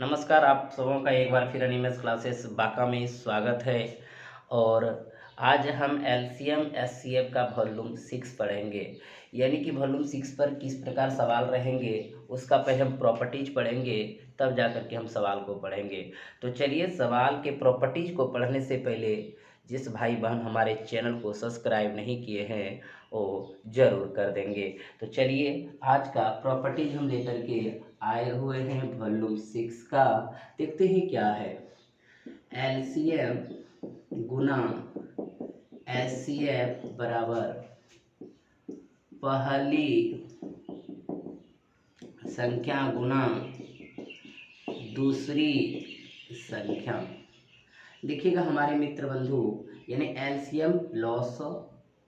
नमस्कार, आप सबों का एक बार फिर एनिमेस क्लासेस बांका में स्वागत है। और आज हम एलसीएम एचसीएफ का वॉल्यूम 6 पढ़ेंगे। यानी कि वॉल्यूम 6 पर किस प्रकार सवाल रहेंगे उसका पहले हम प्रॉपर्टीज पढ़ेंगे, तब जा कर के हम सवाल को पढ़ेंगे। तो चलिए, सवाल के प्रॉपर्टीज को पढ़ने से पहले जिस भाई बहन हमारे चैनल को सब्सक्राइब नहीं किए हैं वो ज़रूर कर देंगे। तो चलिए, आज का प्रॉपर्टीज हम लेकर के आए हुए हैं वॉल्यूम 6 का। देखते हैं क्या है। एलसीएम गुना एचसीएफ बराबर पहली संख्या गुना दूसरी संख्या। देखिएगा हमारे मित्र बंधु, यानी एलसीएम 900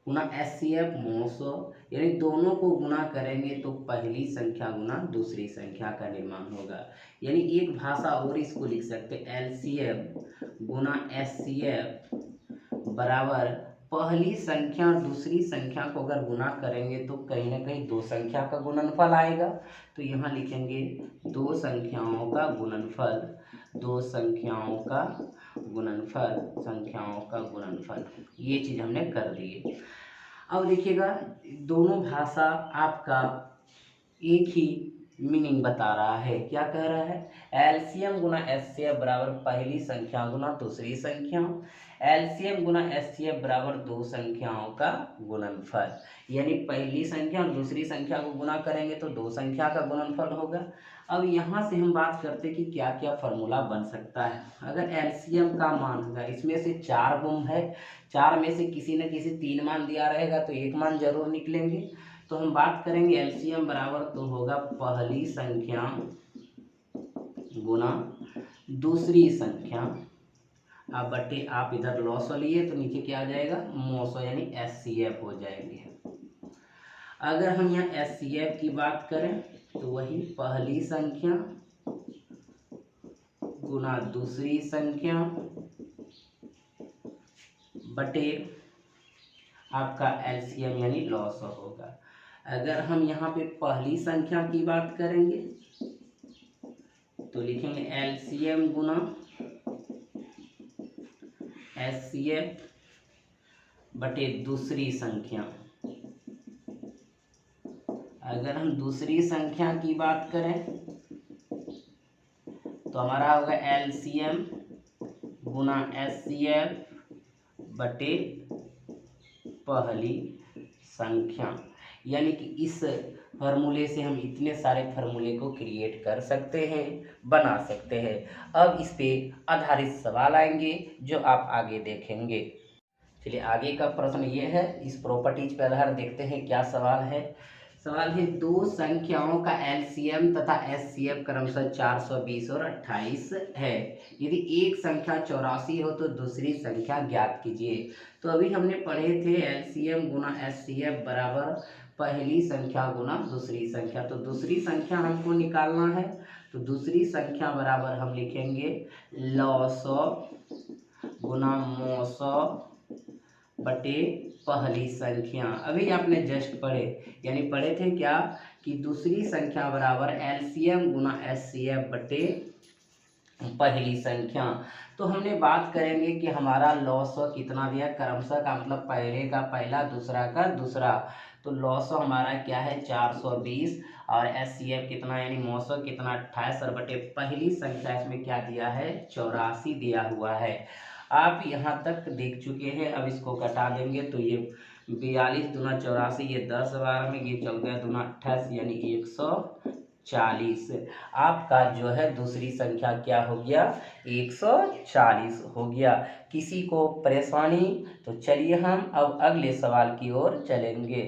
गुना एचसीएफ 900, यानी दोनों को गुना करेंगे तो पहली संख्या गुना दूसरी संख्या का निर्माण होगा। यानी एक भाषा और इसको लिख सकते हैं, एलसीएम गुना एचसीएफ बराबर पहली संख्या दूसरी संख्या को अगर गुना करेंगे तो कहीं ना कहीं दो संख्या का गुणनफल आएगा। तो यहाँ लिखेंगे दो संख्याओं का गुणनफल, दो संख्याओं का गुणनफल, संख्याओं का गुणनफल। ये चीज़ हमने कर दी। अब देखिएगा, दोनों भाषा आपका एक ही मीनिंग बता रहा है। क्या कह रहा है? एलसीएम गुना एचसीएफ बराबर पहली संख्या गुना दूसरी संख्या, एलसीएम गुना एचसीएफ बराबर दो संख्याओं का गुणनफल। यानी पहली संख्या और दूसरी संख्या को गुना करेंगे तो दो संख्या का गुणनफल होगा। अब यहाँ से हम बात करते हैं कि क्या क्या फार्मूला बन सकता है। अगर एलसीएम का मान होगा, इसमें से चार गुण है, चार में से किसी न किसी तीन मान दिया रहेगा तो एक मान जरूर निकलेंगे। तो हम बात करेंगे एलसीएम बराबर तो होगा पहली संख्या गुना दूसरी संख्या। आप बटे आप इधर 900 लिए तो नीचे क्या आ जाएगा 900, यानी एचसीएफ हो जाएंगे। अगर हम यहाँ एचसीएफ की बात करें तो वही पहली संख्या गुना दूसरी संख्या बटे आपका एलसीएम यानी 900 होगा। अगर हम यहाँ पे पहली संख्या की बात करेंगे तो लिखेंगे एलसीएम गुना एचसीएफ बटे दूसरी संख्या। अगर हम दूसरी संख्या की बात करें तो हमारा होगा एलसीएम गुना एचसीएफ बटे पहली संख्या। यानी कि इस फार्मूले से हम इतने सारे फार्मूले को क्रिएट कर सकते हैं, बना सकते हैं। अब इस पे आधारित सवाल आएंगे जो आप आगे देखेंगे। चलिए, आगे का प्रश्न ये है, इस प्रॉपर्टीज पर आधार देखते हैं क्या सवाल है। सवाल है दो संख्याओं का एलसीएम तथा एचसीएफ क्रमशः 420 और 28 है। यदि एक संख्या 84 हो तो दूसरी संख्या ज्ञात कीजिए। तो अभी हमने पढ़े थे एलसीएम गुना एचसीएफ बराबर पहली संख्या गुना दूसरी संख्या। तो दूसरी संख्या हमको निकालना है, तो दूसरी संख्या बराबर हम लिखेंगे 900 गुना 900 बटे पहली संख्या। अभी आपने जस्ट पढ़े, यानी पढ़े थे क्या कि दूसरी संख्या बराबर एलसीएम गुना एचसीएफ बटे पहली संख्या। तो हमने बात करेंगे कि हमारा 900 कितना दिया, क्रमशः का मतलब पहले का पहला दूसरा का दूसरा। तो 900 हमारा क्या है 420 और एचसीएफ कितना यानी 900 कितना 28 और बटे पहली संख्या इसमें क्या दिया है 84 दिया हुआ है। आप यहाँ तक देख चुके हैं। अब इसको घटा देंगे तो ये 42 दूना 84, ये 10 12 में ये 14 दूना 28 यानी 140। आपका जो है दूसरी संख्या क्या हो गया 140 हो गया। किसी को परेशानी? तो चलिए हम अब अगले सवाल की ओर चलेंगे।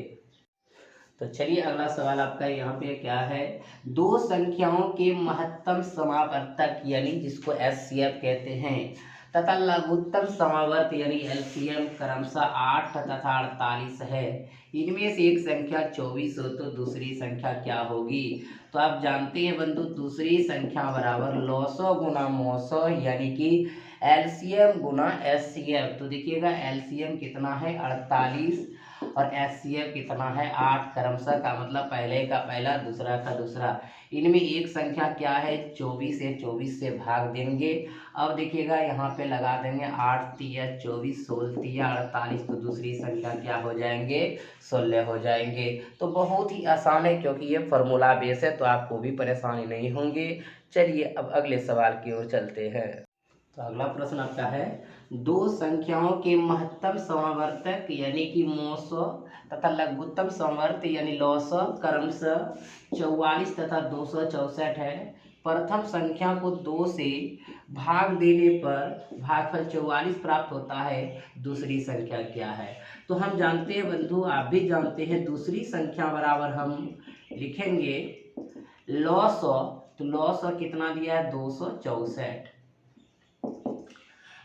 तो चलिए, अगला सवाल आपका यहाँ पे क्या है, दो संख्याओं के महत्तम समावर्तक यानी जिसको एचसीएफ कहते हैं तथा लघुत्तम समावर्त यानी एलसीएम क्रमशः 8 तथा 48 है। इनमें से एक संख्या 24 हो तो दूसरी संख्या क्या होगी? तो आप जानते हैं बंधु, दूसरी संख्या बराबर 900 गुना 900 यानी कि एलसीएम गुना एचसीएफ। तो देखिएगा एलसीएम कितना है 48 और HCF कितना है 8 क्रमशः का मतलब पहले का पहला दूसरा का दूसरा। इनमें एक संख्या क्या है 24 है, 24 से भाग देंगे। अब देखिएगा यहाँ पे लगा देंगे 8 तिया 24, 16 तिया 48, तो दूसरी संख्या क्या हो जाएंगे 16 हो जाएंगे। तो बहुत ही आसान है क्योंकि ये फार्मूला बेस है, तो आपको भी परेशानी नहीं होंगे। चलिए अब अगले सवाल की ओर चलते हैं। तो अगला प्रश्न आपका है दो संख्याओं के महत्तम समवर्तक यानी कि मौसो तथा लघुत्तम समवर्त यानी लौसो क्रमशः 44 तथा 264 है। प्रथम संख्या को 2 से भाग देने पर भागफल 44 प्राप्त होता है। दूसरी संख्या क्या है? तो हम जानते हैं बंधु, आप भी जानते हैं, दूसरी संख्या बराबर हम लिखेंगे लौसो। तो लौसो कितना दिया है 264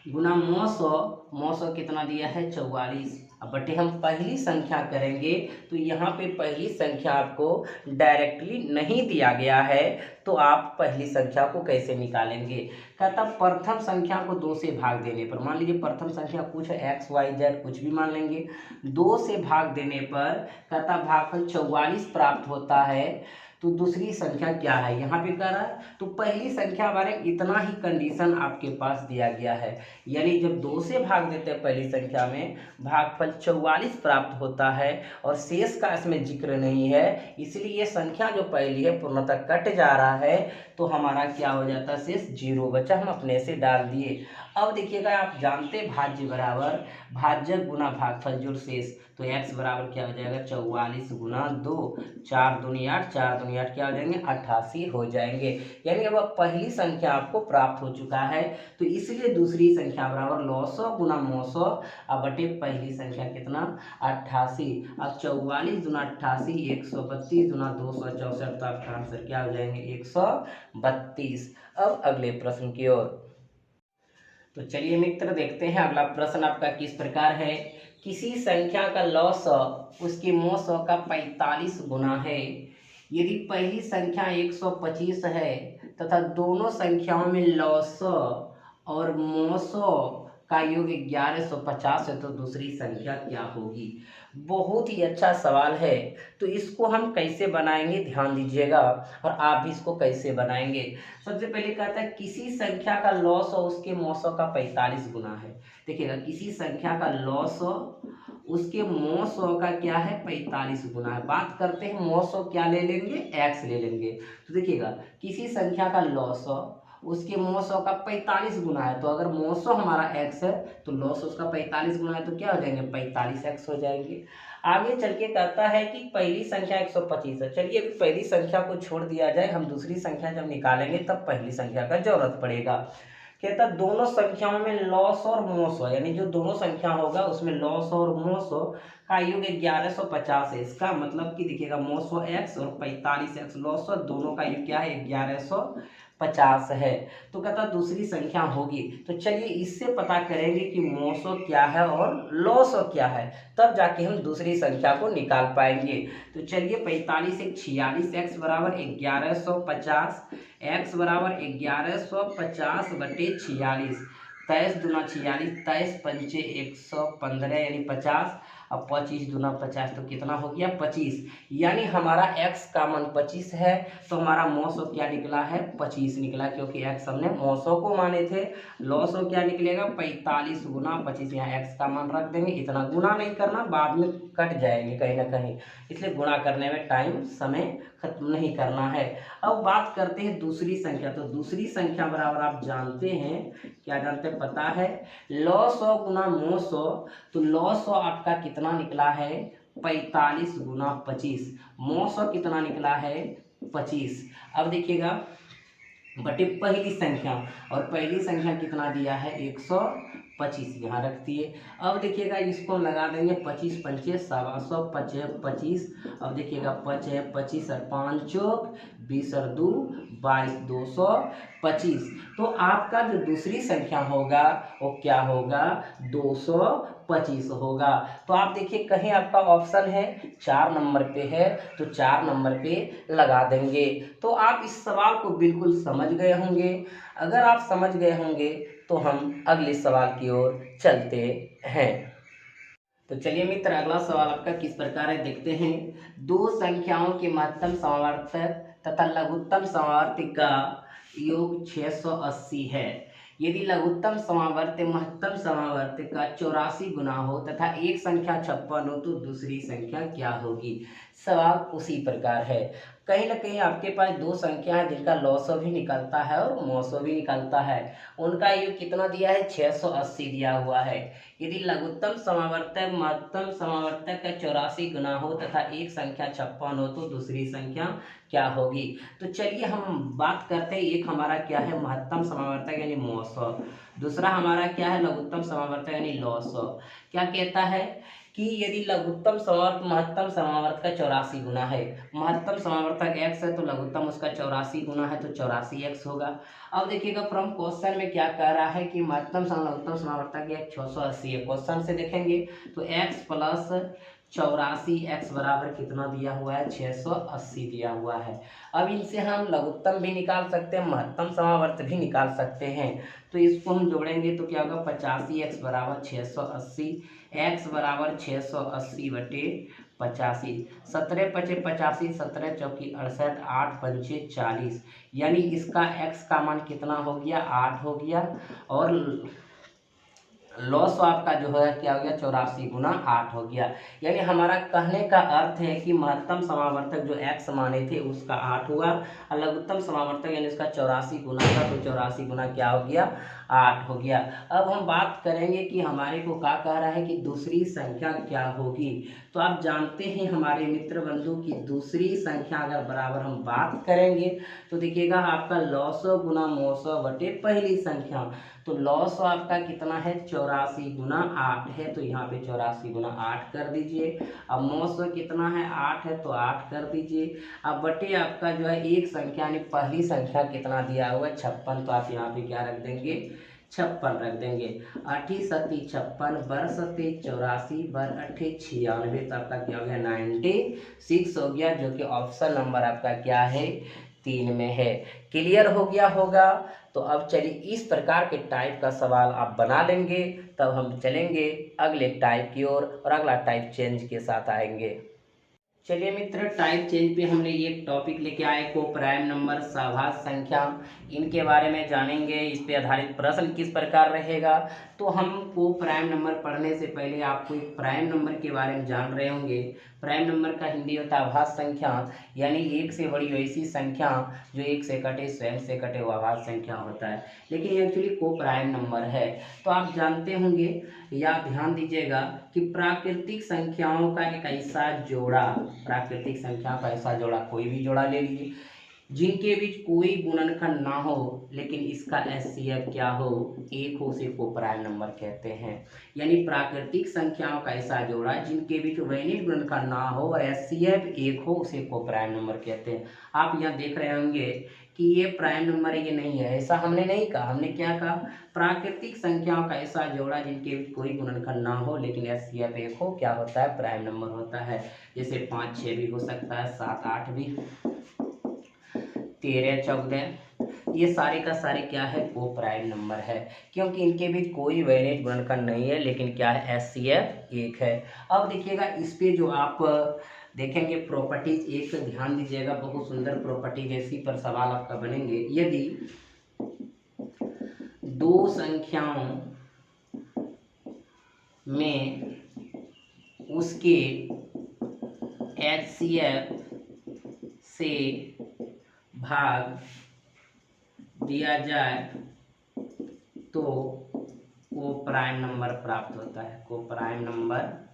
गुना मौसो कितना दिया है 44। अब बटे हम पहली संख्या करेंगे तो यहाँ पे पहली संख्या आपको डायरेक्टली नहीं दिया गया है, तो आप पहली संख्या को कैसे निकालेंगे? कहता प्रथम संख्या को 2 से भाग देने पर, मान लीजिए प्रथम संख्या कुछ है x y z कुछ भी मान लेंगे, 2 से भाग देने पर कहता भागफल 44 प्राप्त होता है। तो दूसरी संख्या क्या है यहाँ पे कह रहा है, तो पहली संख्या बारे इतना ही कंडीशन आपके पास दिया गया है, यानी जब 2 से भाग देते हैं पहली संख्या में भागफल 44 प्राप्त होता है और शेष का इसमें जिक्र नहीं है, इसलिए ये संख्या जो पहली है पूर्णतः कट जा रहा है, तो हमारा क्या हो जाता है शेष 0 बचा, हम अपने से डाल दिए। अब देखिएगा आप जानते भाज्य बराबर भाज्य गुना भागफल जोड़ शेष, तो x बराबर क्या हो जाएगा 44 गुना 2, 4 दूनी 8, 4 दूनी 8 क्या हो जाएंगे 88 हो जाएंगे। यानी अब पहली संख्या आपको प्राप्त हो चुका है, तो इसलिए दूसरी संख्या बराबर 900 गुना 900 अब बटे पहली संख्या कितना 88। अब 44 गुना 88 132 गुना 264, तो आपका आंसर क्या हो जाएंगे 132। अब अगले प्रश्न की ओर। तो चलिए मित्र देखते हैं अगला प्रश्न आपका किस प्रकार है। किसी संख्या का लौसौ उसके मौसौ का 45 गुना है। यदि पहली संख्या 125 है तथा दोनों संख्याओं में लौसौ और मौसौ का योग 1150 है, तो दूसरी संख्या क्या होगी? बहुत ही अच्छा सवाल है। तो इसको हम कैसे बनाएंगे ध्यान दीजिएगा, और आप भी इसको कैसे बनाएंगे। सबसे पहले कहता है किसी संख्या का लॉस और उसके मौसौ का 45 गुना है। देखिएगा किसी संख्या का लॉस उसके मौसौ का क्या है 45 गुना है। बात करते हैं मौसौ क्या ले लेंगे x ले लेंगे। तो देखिएगा किसी संख्या का लॉस उसके मौसौ का 45 गुना है, तो अगर मौसौ हमारा x है तो लॉस उसका 45 गुना है, तो क्या हो जाएंगे 45x हो जाएंगे। आगे चल के कहता है कि पहली संख्या 125 है। चलिए अभी पहली संख्या को छोड़ दिया जाए, हम दूसरी संख्या जब निकालेंगे तब पहली संख्या का जरूरत पड़ेगा। कहता दोनों संख्याओं में लॉस और मौसौ, यानी जो दोनों संख्या होगा उसमें लॉस और मौसौ का योग 1150 है। इसका मतलब कि देखिएगा मौसौ x और 45x लॉस दोनों का योग क्या है 1150 है। तो कहता दूसरी संख्या होगी। तो चलिए इससे पता करेंगे कि मौसौ क्या है और लॉसौ क्या है, तब जाके हम दूसरी संख्या को निकाल पाएंगे। तो चलिए 45 एक 46 x बराबर 1150, x बराबर 1150 बटे 46, 23 दूना 46, 23 पंचे 115 यानी 50, अब 25 दूना 50 तो कितना हो गया 25, यानी हमारा x का मान 25 है, तो हमारा मौसौ क्या निकला है 25 निकला, क्योंकि x हमने मौसौ को माने थे। लॉसौ क्या निकलेगा 45 गुना 25, यहाँ x का मान रख देंगे, इतना गुना नहीं करना, बाद में कट जाएंगे कहीं ना कहीं, इसलिए गुणा करने में टाइम समय खत्म नहीं करना है। अब बात करते हैं दूसरी संख्या। तो दूसरी संख्या बराबर आप जानते हैं, क्या जानते हैं पता है, लॉसौ गुना मौसौ, तो लॉसौ आपका कितना निकला है 45 गुना 25, मौसौ कितना निकला है 25। अब देखिएगा बटे पहली संख्या, और पहली संख्या कितना दिया है 125, यहाँ रख दिए। अब देखिएगा इसको लगा देंगे 25 पंचे 700 25। अब देखिएगा 5 है 25 और 5 चौक 20 और 2 22 225। तो आपका जो दूसरी संख्या होगा वो क्या होगा 225 होगा। तो आप देखिए कहीं आपका ऑप्शन है 4 नंबर पे है, तो 4 नंबर पे लगा देंगे। तो आप इस सवाल को बिल्कुल समझ गए होंगे। अगर आप समझ गए होंगे तो हम अगले सवाल की ओर चलते हैं। तो चलिए मित्र, अगला सवाल आपका किस प्रकार है देखते हैं। दो संख्याओं के महत्तम समावर्तक तथा लघुत्तम समावर्तक का योग 680 है। यदि लघुत्तम समावर्त महत्तम समावर्त का 84 गुना हो तथा एक संख्या 56 हो तो दूसरी संख्या क्या होगी। सवाल उसी प्रकार है। कहीं ना कहीं आपके पास दो संख्या है जिनका लॉसो भी निकलता है और मौसो भी निकलता है। उनका योग कितना दिया है, 680 दिया हुआ है। यदि लघुत्तम समावर्तक महत्तम समावर्तक का 84 गुना हो तथा एक संख्या 56 हो तो दूसरी संख्या क्या होगी। तो चलिए हम बात करते हैं। एक हमारा क्या है, महत्तम समावर्तक यानी मौसो, दूसरा हमारा क्या है, लघुत्तम समावर्तक यानी लॉसो। क्या कहता है कि यदि लघुत्तम समावर्त महत्तम समावर्त का 84 गुना है, महत्तम समावर्तक x है तो लघुत्तम उसका 84 गुना है तो 84x होगा। अब देखिएगा फ्रॉम क्वेश्चन में क्या कह रहा है कि महत्तम लघुत्तम समावर्तक x 680 है। क्वेश्चन से देखेंगे तो x प्लस 84 x बराबर कितना दिया हुआ है, 680 दिया हुआ है। अब इनसे हम लघुत्तम भी निकाल सकते हैं, महत्तम समावर्त भी निकाल सकते हैं। तो इसको हम जोड़ेंगे तो क्या होगा, 85x बराबर 680, x बराबर 680 बटे 85, 17 पचे 85, 17 चौकी 68, 8 पंचे 40, यानी इसका x का मान कितना हो गया, 8 हो गया। और लॉस आपका जो है क्या हो गया, 84 गुना 8 हो गया। यानी हमारा कहने का अर्थ है कि महत्तम समावर्तक जो x माने थे उसका 8 हुआ और लघुत्तम समावर्तक यानी इसका 84 गुना था तो 84 गुना क्या हो गया, 8 हो गया। अब हम बात करेंगे कि हमारे को क्या कह रहा है कि दूसरी संख्या क्या होगी। तो आप जानते हैं हमारे मित्र बंधु की दूसरी संख्या अगर बराबर हम बात करेंगे तो देखिएगा आपका लॉसो गुना मौसो बटे पहली संख्या। तो लॉस आपका कितना है, 84 गुना 8 है तो यहाँ पे 84 गुना 8 कर दीजिए। अब मौसो कितना है, 8 है तो 8 कर दीजिए। अब बटे आपका जो है एक संख्या यानी पहली संख्या कितना दिया हुआ है, 56, तो आप यहाँ पे क्या रख देंगे, 56 रख देंगे। 8 सती 56, बर सते 84, बर 8 96, तो आपका क्या हो गया, 96 हो गया, जो कि ऑप्शन नंबर आपका क्या है, 3 में है। क्लियर हो गया होगा। तो अब चलिए इस प्रकार के टाइप का सवाल आप बना लेंगे, तब हम चलेंगे अगले टाइप की ओर और अगला टाइप चेंज के साथ आएंगे। चलिए मित्र, टाइप चेंज पे हमने एक टॉपिक लेके आए को प्राइम नंबर, सहभाज्य संख्या, इनके बारे में जानेंगे। इस पे आधारित प्रश्न किस प्रकार रहेगा। तो हमको प्राइम नंबर पढ़ने से पहले आपको एक प्राइम नंबर के बारे में जान रहे होंगे। प्राइम नंबर का हिंदी होता है अभाज्य संख्या, यानी एक से बड़ी वैसी संख्या जो एक से कटे, स्वयं से कटे, वो अभाज्य संख्या होता है। लेकिन ये एक्चुअली को प्राइम नंबर है। तो आप जानते होंगे या ध्यान दीजिएगा कि प्राकृतिक संख्याओं का एक ऐसा जोड़ा, प्राकृतिक संख्या का ऐसा जोड़ा, कोई भी जोड़ा ले लीजिए, जिनके बीच कोई गुणनखंड ना हो लेकिन इसका एचसीएफ क्या हो, एक हो, उसे को प्राइम नंबर कहते हैं। यानी प्राकृतिक संख्याओं का ऐसा जोड़ा जिनके बीच वैनिक गुणनखंड ना हो और एचसीएफ एक हो, उसे को प्राइम नंबर कहते हैं। आप यहाँ देख रहे होंगे कि ये प्राइम नंबर है, ये नहीं है, ऐसा हमने नहीं कहा। हमने क्या कहा, प्राकृतिक संख्याओं का ऐसा जोड़ा जिनके बीच कोई गुणनखंड ना हो लेकिन एचसीएफ एक हो, क्या होता है, प्राइम नंबर होता है। जैसे 5 6 भी हो सकता है, 7 8 भी, 13 14, ये सारे का सारे क्या है, को प्राइम नंबर है, क्योंकि इनके बीच कोई वैनिक गुणनखंड नहीं है लेकिन क्या है, एचसीएफ एक है। अब देखिएगा इस पे जो आप देखेंगे प्रॉपर्टीज, एक ध्यान दीजिएगा, बहुत सुंदर प्रॉपर्टीज, इसी पर सवाल आपका बनेंगे। यदि दो संख्याओं में उसके एचसीएफ से भाग दिया जाए तो को प्राइम नंबर प्राप्त होता है, को प्राइम नंबर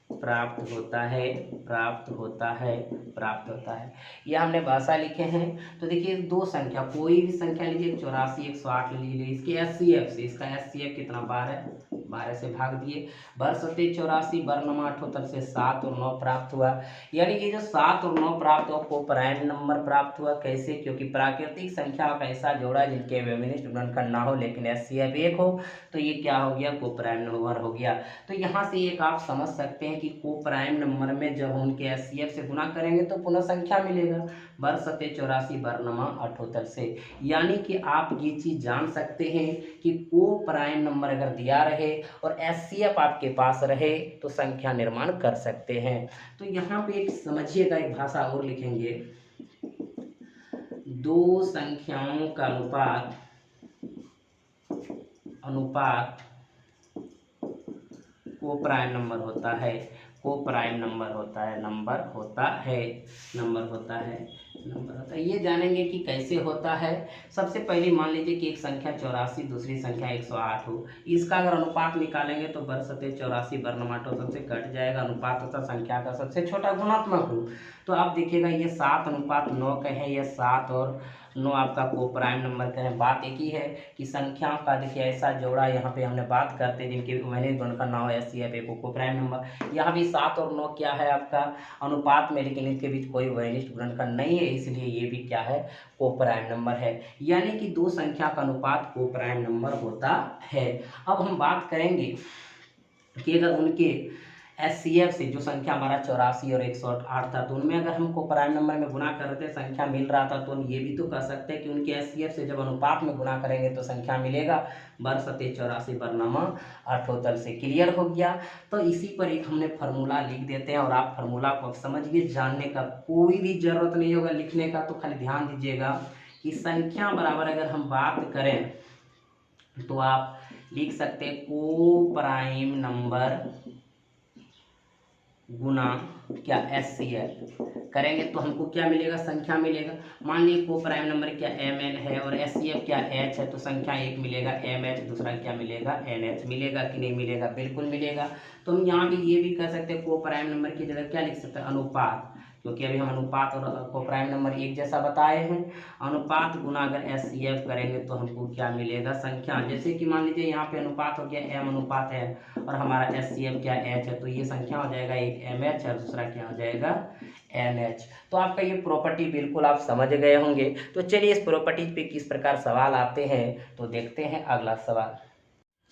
प्राप्त होता है, प्राप्त होता है, प्राप्त होता है। यह हमने भाषा लिखे हैं। तो देखिए दो संख्या, कोई भी संख्या लीजिए, 84 108 ले लीजिए, इसके एचसीएफ से, इसका एचसीएफ कितना, 12 से भाग दिए, बर सते 84, बर 9 8 से 7 और 9 प्राप्त हुआ। यानी ये जो 7 और 9 प्राप्त हुआ को प्राइम नंबर प्राप्त हुआ। कैसे, क्योंकि प्राकृतिक संख्या का ऐसा जोड़ा जिनके वैनिक गुणनखंड ना हो लेकिन एचसीएफ एक हो, तो ये क्या हो गया, को प्राइम नंबर हो गया। तो यहाँ से एक आप समझ सकते हैं कि को प्राइम नंबर में जब उनके एचसीएफ से गुना करेंगे तो पुनः संख्या मिलेगा, बर सते 84 बरनमा 78 से। यानी कि आप ये चीज़ जान सकते हैं कि को प्राइम नंबर अगर दिया रहे और एचसीएफ आपके पास रहे तो संख्या निर्माण कर सकते हैं। तो यहाँ पे एक समझिएगा, एक भाषा और लिखेंगे, दो संख्याओं का अनुपात को प्राइम नंबर होता है, को प्राइम नंबर होता है, नंबर होता है। ये जानेंगे कि कैसे होता है। सबसे पहले मान लीजिए कि एक संख्या 84, दूसरी संख्या 108 हो, इसका अगर अनुपात निकालेंगे तो बर सते 84 बरनमा 78 से कट जाएगा। अनुपात होता संख्या का सबसे छोटा गुणात्मक हो। तो आप देखिएगा ये 7:9 का है, यह 7 और 9 आपका को प्राइम नंबर का है। बात एक ही है कि संख्याओं का देखिए ऐसा जोड़ा, यहाँ पे हमने बात करते हैं जिनके वैनिक गुण का नाम है एचसीएफ को प्राइम नंबर। यहाँ भी 7 और 9 क्या है आपका अनुपात में, लेकिन इनके बीच कोई वैनिक गुण का नहीं है, इसलिए ये भी क्या है, को प्राइम नंबर है। यानी कि दो संख्या का अनुपात को प्राइम नंबर होता है। अब हम बात करेंगे कि अगर उनके एचसीएफ से जो संख्या हमारा 84 और 108 था, तो उनमें अगर हमको प्राइम नंबर में गुना कर रहे थे, संख्या मिल रहा था, तो हम ये भी तो कह सकते हैं कि उनके एचसीएफ से जब अनुपात में गुना करेंगे तो संख्या मिलेगा, बर सते 84 बरनमा 78 से। क्लियर हो गया। तो इसी पर एक हमने फार्मूला लिख देते हैं और आप फार्मूला को समझिए, जानने का कोई भी जरूरत नहीं होगा लिखने का, तो खाली ध्यान दीजिएगा कि संख्या बराबर अगर हम बात करें तो आप लिख सकते हैं को प्राइम नंबर गुना क्या एचसीएफ करेंगे तो हमको क्या मिलेगा, संख्या मिलेगा। मान लीजिए को प्राइम नंबर क्या mn है और एचसीएफ क्या h है, तो संख्या एक मिलेगा mh, दूसरा क्या मिलेगा nh। मिलेगा कि नहीं मिलेगा, बिल्कुल मिलेगा। तो हम यहाँ भी ये भी कह सकते हैं को प्राइम नंबर की जगह क्या लिख सकते हैं, अनुपात, क्योंकि अभी हम अनुपात और को प्राइम नंबर एक जैसा बताए हैं। अनुपात गुना अगर एचसीएफ करेंगे तो हमको क्या मिलेगा, संख्या। जैसे कि मान लीजिए यहाँ पे अनुपात हो गया m अनुपात है और हमारा एचसीएफ क्या h है, तो ये संख्या हो जाएगा एक mh और दूसरा क्या हो जाएगा nh। तो आपका ये प्रॉपर्टी बिल्कुल आप समझ गए होंगे। तो चलिए इस प्रॉपर्टी पे किस प्रकार सवाल आते हैं तो देखते हैं अगला सवाल।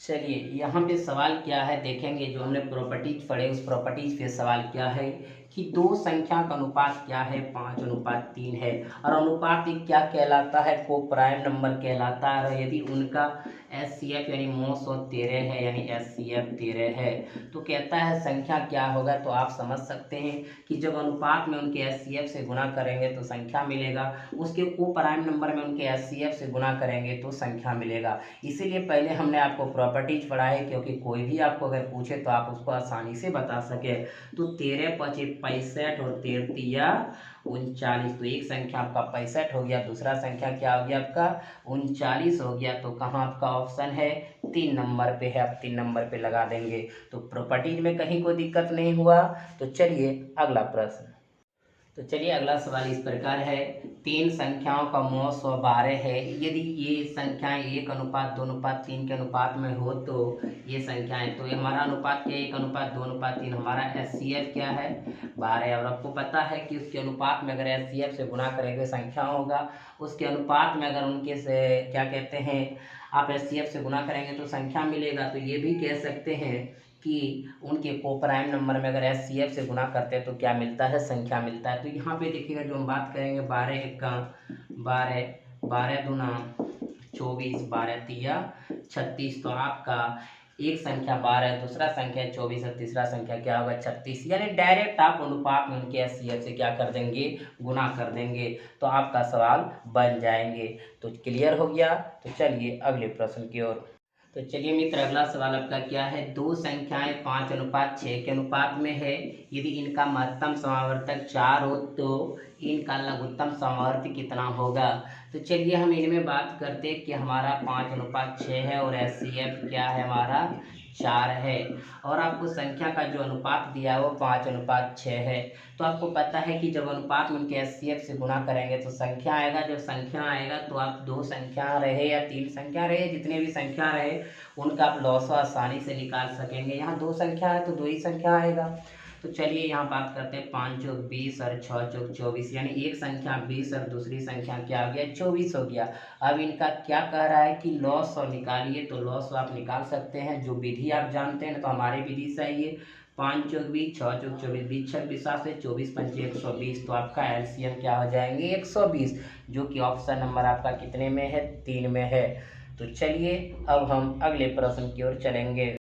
चलिए यहाँ पे सवाल क्या है देखेंगे, जो हमने प्रॉपर्टीज पढ़े उस प्रॉपर्टीज पे सवाल क्या है कि दो संख्या का अनुपात क्या है, 5:3 है और अनुपात एक क्या कहलाता है, को प्राइम नंबर कहलाता है। और यदि उनका एचसीएफ यानी मोस 13 है, यानी एचसीएफ 13 है, तो कहता है संख्या क्या होगा। तो आप समझ सकते हैं कि जब अनुपात में उनके एचसीएफ से गुना करेंगे तो संख्या मिलेगा, उसके को प्राइम नंबर में उनके एचसीएफ से गुना करेंगे तो संख्या मिलेगा। इसीलिए पहले हमने आपको प्रॉपर्टीज पढ़ा है, क्योंकि कोई भी आपको अगर पूछे तो आप उसको आसानी से बता सके। तो 13 पचे 65 और 13 39, तो एक संख्या आपका 65 हो गया, दूसरा संख्या क्या हो गया आपका 39 हो गया। तो कहाँ आपका ऑप्शन है, 3 नंबर पे है, आप 3 नंबर पे लगा देंगे। तो प्रॉपर्टीज में कहीं कोई दिक्कत नहीं हुआ। तो चलिए अगला प्रश्न। तो चलिए अगला सवाल इस प्रकार है, तीन संख्याओं का मोल 112 है। यदि ये संख्याएं 1:2:3 के अनुपात में हो तो ये संख्याएं, तो ये हमारा अनुपात क्या है, 1:2:3। हमारा एचसीएफ क्या है 12। और आपको पता है कि उसके अनुपात में अगर एचसीएफ से गुना करेंगे संख्या होगा, उसके अनुपात में अगर उनके से क्या कहते हैं आप एचसीएफ से गुना करेंगे तो संख्या मिलेगा। तो ये भी कह सकते हैं कि उनके को प्राइम नंबर में अगर एचसीएफ से गुना करते हैं तो क्या मिलता है, संख्या मिलता है। तो यहाँ पे देखिएगा जो हम बात करेंगे 12 1 12, 12 दूना 24, 12 तिया 36। तो आपका एक संख्या 12, दूसरा संख्या 24 और तीसरा संख्या क्या होगा 36। यानी डायरेक्ट आप अनुपात में उनके एचसीएफ से क्या कर देंगे, गुना कर देंगे, तो आपका सवाल बन जाएंगे। तो क्लियर हो गया। तो चलिए अगले प्रश्न की ओर। तो चलिए मित्र अगला सवाल आपका क्या है, दो संख्याएं 5:6 के अनुपात में है। यदि इनका महत्तम समावर्तक 4 हो तो इनका लघुत्तम समावर्ती कितना होगा। तो चलिए हम इनमें बात करते हैं कि हमारा 5:6 है और एचसीएफ क्या है हमारा 4 है, और आपको संख्या का जो अनुपात दिया है वो 5:6 है। तो आपको पता है कि जब अनुपात में उनके एचसीएफ से गुना करेंगे तो संख्या आएगा। जब संख्या आएगा तो आप दो संख्या रहे या तीन संख्या रहे, जितने भी संख्या रहे उनका आप लॉसो आसानी से निकाल सकेंगे। यहाँ दो संख्या है तो दो ही संख्या आएगा। तो चलिए यहाँ बात करते हैं 5 चौक 20 और 6 चौक 24, यानी एक संख्या 20 और दूसरी संख्या क्या हो गया 24 हो गया। अब इनका क्या कह रहा है कि लॉस और निकालिए, तो लॉस आप निकाल सकते हैं, जो विधि आप जानते हैं। तो हमारी विधि से आइए 5 चौक 20, 6 चौक 24, 20 छक 20, 7 से 24 पंचे 120। तो आपका एलसीएम क्या हो जाएंगे 120, जो कि ऑप्शन नंबर आपका कितने में है 3 में है। तो चलिए अब हम अगले प्रश्न की ओर चलेंगे।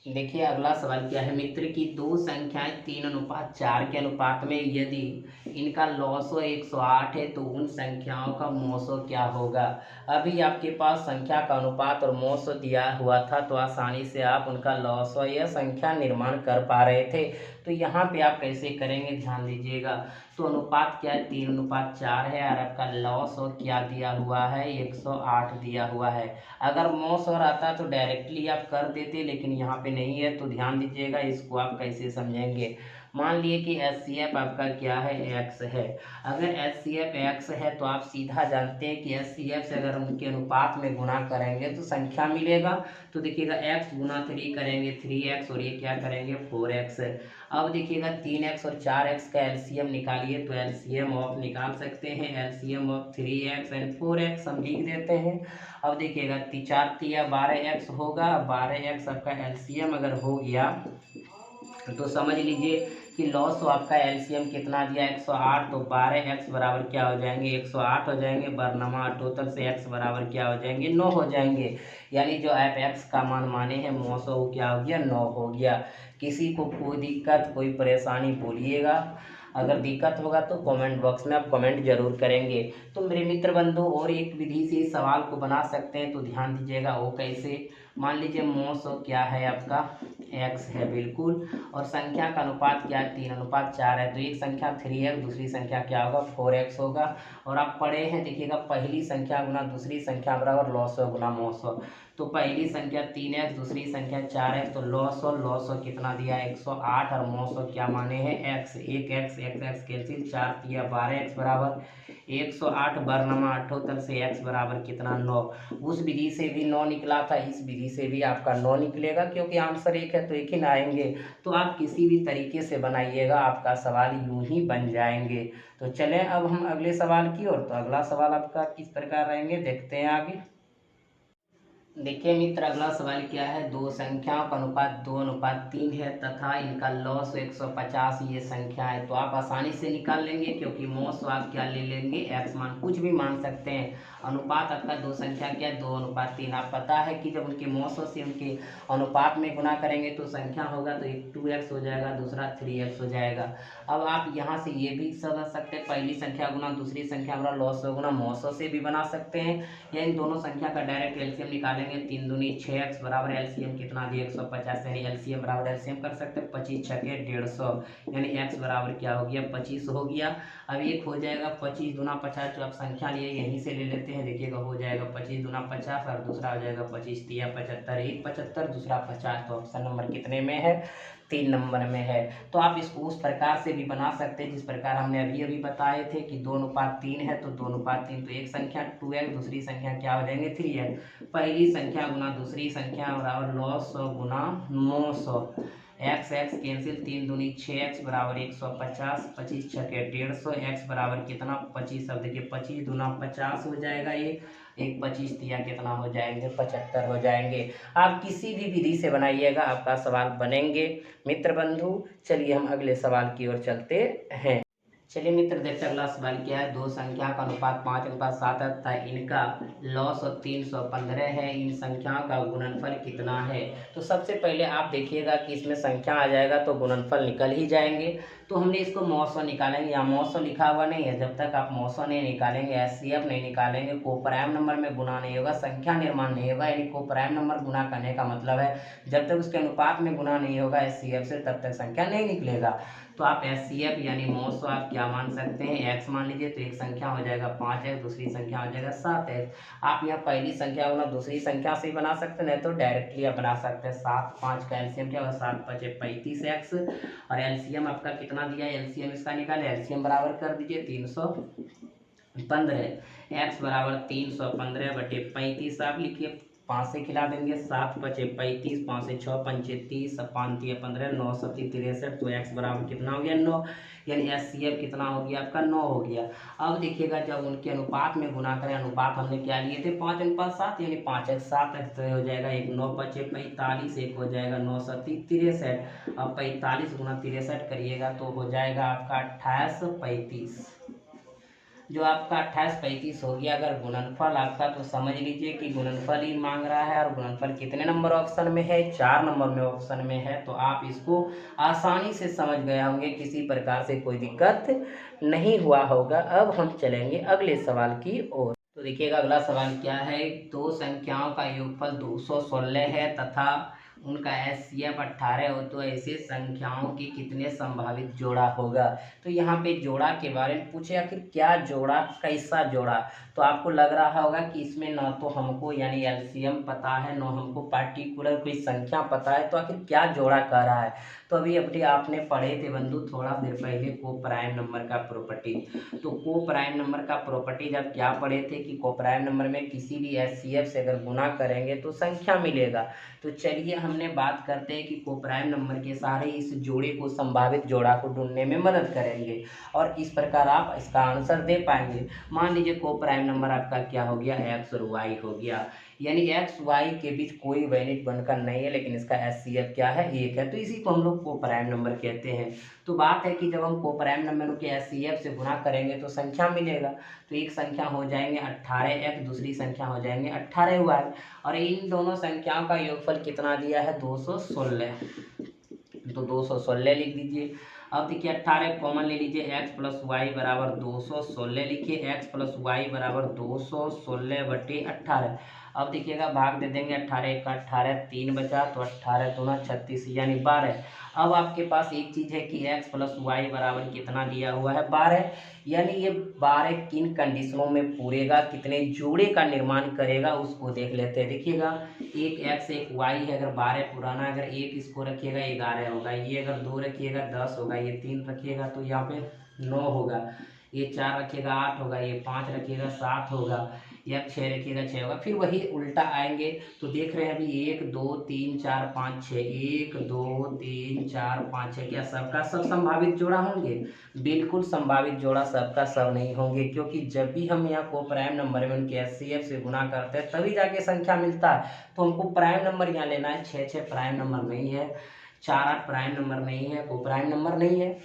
देखिए अगला सवाल क्या है मित्र की दो संख्याएं 3:4 के अनुपात में यदि इनका लॉसो 108 है तो उन संख्याओं का मौसो क्या होगा। अभी आपके पास संख्या का अनुपात और मौसो दिया हुआ था तो आसानी से आप उनका लॉसो या संख्या निर्माण कर पा रहे थे। तो यहाँ पे आप कैसे करेंगे ध्यान दीजिएगा। तो अनुपात क्या है 3:4 है और आपका लॉसो क्या दिया हुआ है 108 दिया हुआ है। अगर मौस और आता तो डायरेक्टली आप कर देते, लेकिन यहाँ पे नहीं है। तो ध्यान दीजिएगा इसको आप कैसे समझेंगे। मान लिए कि एच सी एफ आपका क्या है एक्स है। अगर एच सी एफ एक्स है तो आप सीधा जानते हैं कि एच सी एफ से अगर उनके अनुपात में गुणा करेंगे तो संख्या मिलेगा। तो देखिएगा एक्स गुना 3 करेंगे 3x और ये क्या करेंगे 4x। अब देखिएगा 3x और 4x का एलसीएम निकालिए तो एलसीएम ऑफ निकाल सकते हैं। LCM of 3x and 4x हम लिख देते हैं। अब देखिएगा 4 तिया 12x होगा। 12x आपका एलसीएम अगर हो गया तो समझ लीजिए कि लॉस तो आपका एलसीएम कितना दिया 108। तो 12x बराबर क्या हो जाएंगे 108 हो जाएंगे। बरनमा टोटल से x बराबर क्या हो जाएंगे 9 हो जाएंगे। यानी जो आप x का मान माने हैं मौसो वो क्या हो गया 9 हो गया। किसी को कोई दिक्कत कोई परेशानी बोलिएगा, अगर दिक्कत होगा तो कमेंट बॉक्स में आप कमेंट जरूर करेंगे। तो मेरे मित्र बंधु और एक विधि से इस सवाल को बना सकते हैं। तो ध्यान दीजिएगा वो कैसे। मान लीजिए मौसो क्या है आपका x है बिल्कुल, और संख्या का अनुपात क्या है 3:4 है। तो एक संख्या 3x दूसरी संख्या क्या होगा 4x होगा। और आप पढ़े हैं देखिएगा पहली संख्या गुना दूसरी संख्या बराबर लॉसो गुना मौसो। तो पहली संख्या 3x दूसरी संख्या 4x। तो लॉसो कितना दिया 108 और मौसो क्या माने हैं x। एक x कैंसिल 4 तिया 12x बराबर 108 बरनमा 78 से x बराबर कितना 9। उस विधि से भी 9 निकला था, इस विधि से भी आपका 9 निकलेगा क्योंकि आंसर एक है तो एक ही ना आएंगे। तो आप किसी भी तरीके से बनाइएगा आपका सवाल यूं ही बन जाएंगे। तो चलें अब हम अगले सवाल की ओर। तो अगला सवाल आपका किस प्रकार रहेंगे देखते हैं आगे। देखिए मित्र अगला सवाल क्या है दो संख्याओं का अनुपात 2:3 है तथा इनका लॉस 150 ये संख्या है। तो आप आसानी से निकाल लेंगे क्योंकि मौस आप क्या ले लेंगे एक्स मान कुछ भी मान सकते हैं। अनुपात आपका दो संख्या क्या है 2:3। आप पता है कि जब उनके मौसों से उनके अनुपात में गुना करेंगे तो संख्या होगा तो एक 2x हो जाएगा दूसरा 3x हो जाएगा। अब आप यहाँ से ये भी समझ सकते हैं पहली संख्या गुना दूसरी संख्या हमारा लॉस गुना मौसों से भी बना सकते हैं, या इन दोनों संख्या का डायरेक्ट एलसीएम निकालेंगे 3 दूनी 6x बराबर एलसीएम कितना दिया 150। यानी एलसीएम बराबर एलसीएम कर सकते हैं 25 छके 150 यानी x बराबर क्या हो गया 25 हो गया। अब एक हो जाएगा 25 दूना 50 जो आप संख्या लिए यहीं से ले लेते हैं देखिएगा हो जाएगा 25 दूना 50 और दूसरा हो जाएगा 25 तिया 75 एक 75 दूसरा 50। तो ऑप्शन नंबर कितने में है 3 नंबर में है। तो आप इसको उस प्रकार से भी बना सकते हैं जिस प्रकार हमने अभी अभी बताए थे कि 2:3 है तो 2:3। तो एक संख्या 2x दूसरी संख्या क्या हो जाएंगे 3x। पहली संख्या गुना दूसरी संख्या बराबर लॉस गुना मौसो एक्स कैंसिल 3 दूनी 6x बराबर 150 25 छके 150 x बराबर कितना 25। अब देखिए 25 दूना 50 हो जाएगा ये एक 25 तिया कितना हो जाएंगे 75 हो जाएंगे। आप किसी भी विधि से बनाइएगा आपका सवाल बनेंगे मित्र बंधु। चलिए हम अगले सवाल की ओर चलते हैं। चलिए मित्र देखते अगला सवाल क्या है दो संख्या का अनुपात 5:7 तथा इनका लॉस 315 है। इन संख्याओं का गुणनफल कितना है। तो सबसे पहले आप देखिएगा कि इसमें संख्या आ जाएगा तो गुणनफल निकल ही जाएंगे। तो हमने इसको मौसो निकालेंगे। यहाँ मौसो लिखा हुआ नहीं है, जब तक आप मौसो नहीं निकालेंगे एचसीएफ नहीं निकालेंगे को प्राइम नंबर में गुना नहीं होगा संख्या निर्माण नहीं होगा। यानी को प्राइम नंबर गुना करने का मतलब है जब तक उसके अनुपात में गुना नहीं होगा एचसीएफ से तब तक संख्या नहीं निकलेगा। तो आप एचसीएफ यानी मौसो आप क्या मान सकते हैं x मान लीजिए। तो एक संख्या हो जाएगा 5x दूसरी संख्या हो जाएगा 7x। आप यहाँ पहली संख्या होना दूसरी संख्या से ही बना सकते हैं नहीं तो डायरेक्टली आप बना सकते हैं। 7 5 का एलसीएम क्या होगा 7 5 35x और एलसीएम आपका कितना दिया एलसीएम इसका निकाले एलसीएम बराबर कर दीजिए 315। x बराबर 315 बटे 35 आप लिखिए 5 से खिला देंगे, 7 पचे 35, 5 से 6 पंचे 30, 5 तिया 15, 9 सती 63, तो x बराबर कितना हो गया 9, यानी HCF कितना हो गया आपका 9 हो गया। अब देखिएगा जब उनके अनुपात में गुना करें, अनुपात हमने क्या लिए थे 5:7, यानी 5x 7 तो हो जाएगा 1, 9 पचे 45, 1 हो जाएगा 9 सती 63। अब 45 गुना 63 करिएगा तो हो जाएगा आपका 28 35, जो आपका 28 35 हो गया। अगर गुणनफल आपका, तो समझ लीजिए कि गुणनफल ही मांग रहा है, और गुणनफल कितने नंबर ऑप्शन में है 4 नंबर में ऑप्शन में है। तो आप इसको आसानी से समझ गए होंगे, किसी प्रकार से कोई दिक्कत नहीं हुआ होगा। अब हम चलेंगे अगले सवाल की ओर। तो देखिएगा अगला सवाल क्या है, दो संख्याओं का योगफल 216 है तथा उनका HCF 18 हो, तो ऐसे संख्याओं की कितने संभावित जोड़ा होगा। तो यहाँ पे जोड़ा के बारे में पूछे, आखिर क्या जोड़ा, कैसा जोड़ा। तो आपको लग रहा होगा कि इसमें न तो हमको यानी LCM पता है, न हमको पार्टिकुलर कोई संख्या पता है, तो आखिर क्या जोड़ा कह रहा है। तो अभी आपने पढ़े थे बंधु थोड़ा देर पहले को प्राइम नंबर का प्रॉपर्टी। तो को प्राइम नंबर का प्रॉपर्टी जब क्या पढ़े थे कि को प्राइम नंबर में किसी भी HCF से अगर गुना करेंगे तो संख्या मिलेगा। तो चलिए हमने बात करते हैं कि को प्राइम नंबर के सारे इस जोड़े को, संभावित जोड़ा को ढूंढने में मदद करेंगे, और इस प्रकार आप इसका आंसर दे पाएंगे। मान लीजिए को प्राइम नंबर आपका क्या हो गया, x और y हो गया, यानी x y के बीच कोई वैलिड बनकर नहीं है, लेकिन इसका HCF क्या है 1 है, तो इसी को हम लोग को प्राइम नंबर कहते हैं। तो बात है कि जब हम को प्राइम नंबर के HCF से गुना करेंगे तो संख्या मिलेगा। तो एक संख्या हो जाएंगे 18x, दूसरी संख्या हो जाएंगे 18y, और इन दोनों संख्याओं का योगफल कितना दिया है 216, तो 216 लिख दीजिए। अब देखिए 18 कॉमन ले लीजिए, x प्लस वाई बराबर 216 लिखिए, x प्लस वाई बराबर 216/18। अब देखिएगा भाग दे देंगे, 18 का 18 3 बचा, तो 18 दूना 36 यानी 12। अब आपके पास एक चीज़ है कि x प्लस वाई बराबर कितना दिया हुआ है 12, यानी ये 12 किन कंडीशनों में पूरेगा, कितने जोड़े का निर्माण करेगा उसको देख लेते हैं। देखिएगा एक x एक y है, अगर 12 पुराना, अगर एक इसको रखिएगा 11 होगा, ये अगर 2 रखिएगा 10 होगा, ये 3 रखिएगा तो यहाँ पे 9 होगा, ये 4 रखिएगा 8 होगा, ये 5 रखिएगा 7 होगा, या 6 रखिएगा 6 होगा। फिर वही उल्टा आएंगे तो देख रहे हैं अभी 1 2 3 4 5 6, 1 2 3 4 5 6, क्या सबका सब संभावित जोड़ा होंगे? बिल्कुल संभावित जोड़ा सबका सब नहीं होंगे, क्योंकि जब भी हम यहाँ को प्राइम नंबर में उनके HCF से गुना करते हैं तभी जाके संख्या मिलता है। तो हमको प्राइम नंबर यहाँ लेना है, 6 6 प्राइम नंबर नहीं है, 4 8 प्राइम नंबर नहीं है, को प्राइम नंबर नहीं है,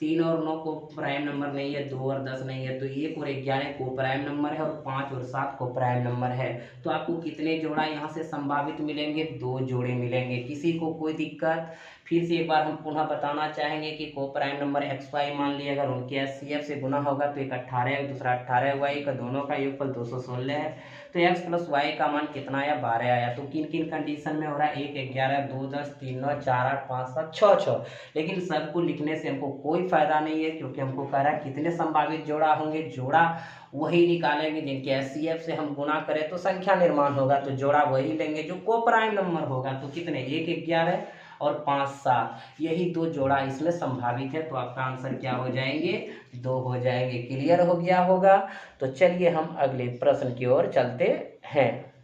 3 और 9 को प्राइम नंबर नहीं है, 2 और 10 नहीं है, तो 1 और 11 को प्राइम नंबर है, और 5 और 7 को प्राइम नंबर है। तो आपको कितने जोड़ा यहाँ से संभावित मिलेंगे? 2 जोड़े मिलेंगे। किसी को कोई दिक्कत? फिर से एक बार हम पुनः बताना चाहेंगे कि को प्राइम नंबर एक्स वाई मान लिया, अगर उनके HCF से गुना होगा तो एक 18 है, दूसरा 18y का, दोनों का योगफल 216 है। तो x प्लस वाई का मान कितना आया 12 आया। तो किन किन कंडीशन में हो रहा है? 1 11 2 10 3 9 4 8 5 7 6 6। लेकिन सबको लिखने से हमको कोई फायदा नहीं है, क्योंकि हमको कह रहा है कितने संभावित जोड़ा होंगे। जोड़ा वही निकालेंगे जिनके HCF से हम गुना करें तो संख्या निर्माण होगा, तो जोड़ा वही लेंगे जो को प्राइम नंबर होगा। तो कितने? 1 11 और 5 7, यही 2 जोड़ा इसमें संभावित है। तो आपका आंसर क्या हो जाएंगे? 2 हो जाएंगे। क्लियर हो गया होगा। तो चलिए हम अगले प्रश्न की ओर चलते हैं।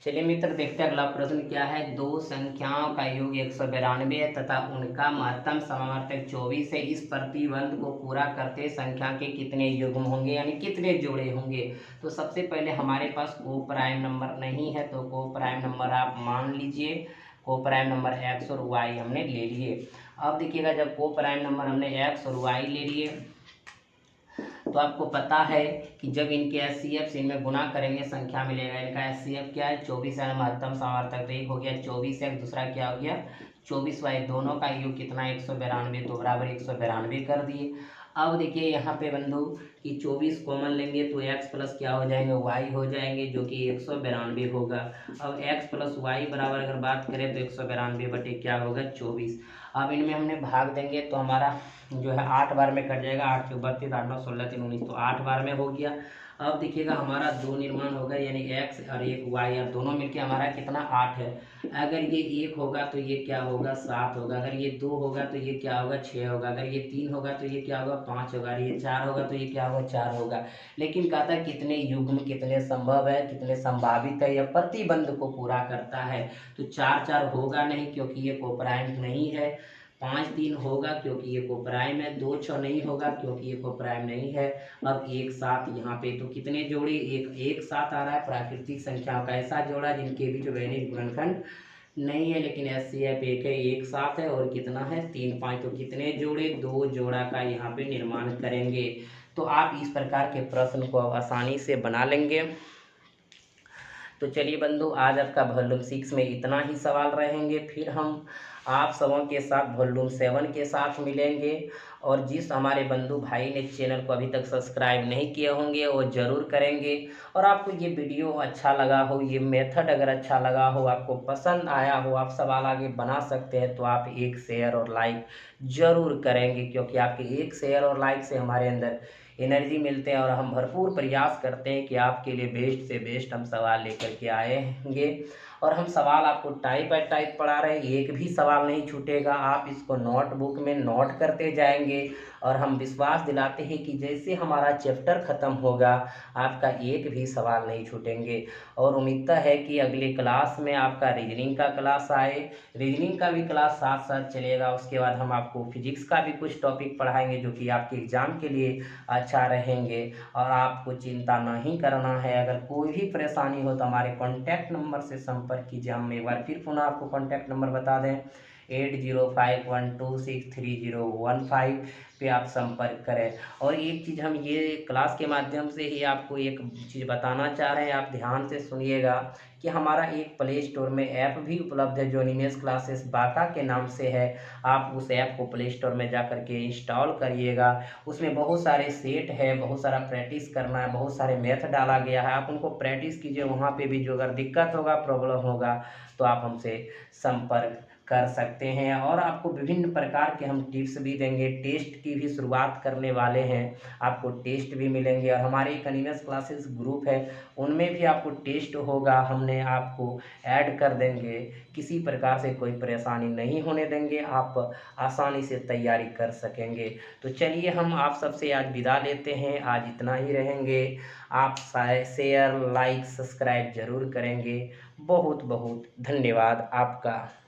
चलिए मित्र देखते हैं अगला प्रश्न क्या है। दो संख्याओं का योग 192 है तथा उनका महत्तम समावर्तक 24 है। इस प्रतिबंध को पूरा करते संख्या के कितने युग्म होंगे, यानी कितने जोड़े होंगे। तो सबसे पहले हमारे पास को प्राइम नंबर नहीं है, तो को प्राइम नंबर आप मान लीजिए। को प्राइम नंबर x और y हमने ले लिए। अब देखिएगा जब को प्राइम नंबर हमने x और y ले लिए, तो आपको पता है कि जब इनके HCF से इनमें गुना करेंगे संख्या मिलेगा। इनका HCF क्या है 24 है, महत्तम समावर्तक, तो एक हो गया 24 है, दूसरा क्या हो गया 24y। दोनों का योग कितना 192, तो बराबर 192 कर दिए। अब देखिए यहाँ पे बंधु कि 24 कॉमन लेंगे तो x प्लस क्या हो जाएंगे y हो जाएंगे, जो कि 192 होगा। अब x प्लस वाई बराबर अगर बात करें तो 192 बटे क्या होगा 24। अब इनमें हमने भाग देंगे तो हमारा जो है 8 बार में कट जाएगा। 8 के 32, 8 9 16 3 19, तो 8 बार में हो गया। अब देखिएगा हमारा 2 निर्माण होगा, यानी x और एक y, और दोनों मिलके हमारा कितना 8 है। अगर ये 1 होगा तो ये क्या होगा 7 होगा, अगर ये 2 होगा तो ये क्या होगा 6 होगा, अगर ये 3 होगा तो ये क्या होगा 5 होगा, और ये 4 होगा तो ये क्या होगा 4 होगा। लेकिन कहता है कितने युग्म कितने संभव है, कितने संभावित है, यह प्रतिबंध को पूरा करता है। तो 4 4 होगा नहीं क्योंकि ये कोप्राइम नहीं है, 5 3 होगा क्योंकि ये कोप्राइम है, 2 6 नहीं होगा क्योंकि ये कोप्राइम नहीं है। अब 1 7 यहाँ पे तो कितने जोड़े, एक 7 आ रहा है। प्राकृतिक संख्याओं का ऐसा जोड़ा जिनके बीच बेनिज गुणनखंड नहीं है, लेकिन HCF एक है, 1 7 है, और कितना है 3 5, तो कितने जोड़े 2 जोड़ा का यहाँ पे निर्माण करेंगे। तो आप इस प्रकार के प्रश्न को आसानी से बना लेंगे। तो चलिए बंधु, आज आपका वॉल्यूम 6 में इतना ही सवाल रहेंगे, फिर हम आप सबों के साथ वॉल्यूम 7 के साथ मिलेंगे। और जिस हमारे बंधु भाई ने चैनल को अभी तक सब्सक्राइब नहीं किए होंगे वो ज़रूर करेंगे। और आपको ये वीडियो अच्छा लगा हो, ये मेथड अगर अच्छा लगा हो, आपको पसंद आया हो, आप सवाल आगे बना सकते हैं, तो आप एक शेयर और लाइक ज़रूर करेंगे, क्योंकि आपके एक शेयर और लाइक से हमारे अंदर एनर्जी मिलते हैं और हम भरपूर प्रयास करते हैं कि आपके लिए बेस्ट से बेस्ट हम सवाल लेकर के आएंगे। और हम सवाल आपको टाइप बाय टाइप पढ़ा रहे हैं, एक भी सवाल नहीं छूटेगा, आप इसको नोटबुक में नोट करते जाएंगे। और हम विश्वास दिलाते हैं कि जैसे हमारा चैप्टर ख़त्म होगा आपका एक भी सवाल नहीं छूटेंगे। और उम्मीद है कि अगले क्लास में आपका रीजनिंग का क्लास आए, रीजनिंग का भी क्लास साथ साथ चलेगा। उसके बाद हम आपको फिजिक्स का भी कुछ टॉपिक पढ़ाएंगे जो कि आपके एग्ज़ाम के लिए अच्छा रहेंगे। और आपको चिंता नहीं करना है, अगर कोई भी परेशानी हो तो हमारे कॉन्टैक्ट नंबर से संपर्क कीजिए। हम एक बार फिर पुनः आपको कॉन्टैक्ट नंबर बता दें, 8051263015 पे आप संपर्क करें। और एक चीज़ हम ये क्लास के माध्यम से ही आपको एक चीज़ बताना चाह रहे हैं, आप ध्यान से सुनिएगा कि हमारा एक प्ले स्टोर में ऐप भी उपलब्ध है जो निमेश क्लासेस बाका के नाम से है। आप उस ऐप को प्ले स्टोर में जा करके इंस्टॉल करिएगा। उसमें बहुत सारे सेट है, बहुत सारा प्रैक्टिस करना है, बहुत सारे मैथ डाला गया है, आप उनको प्रैक्टिस कीजिए। वहाँ पे भी जो अगर दिक्कत होगा, प्रॉब्लम होगा, तो आप हमसे संपर्क कर सकते हैं। और आपको विभिन्न प्रकार के हम टिप्स भी देंगे, टेस्ट की भी शुरुआत करने वाले हैं, आपको टेस्ट भी मिलेंगे। और हमारे एक एनिमेस क्लासेस ग्रुप है, उनमें भी आपको टेस्ट होगा, हमने आपको ऐड कर देंगे। किसी प्रकार से कोई परेशानी नहीं होने देंगे, आप आसानी से तैयारी कर सकेंगे। तो चलिए हम आप सबसे आज विदा लेते हैं, आज इतना ही रहेंगे। आप शेयर लाइक सब्सक्राइब जरूर करेंगे। बहुत बहुत धन्यवाद आपका।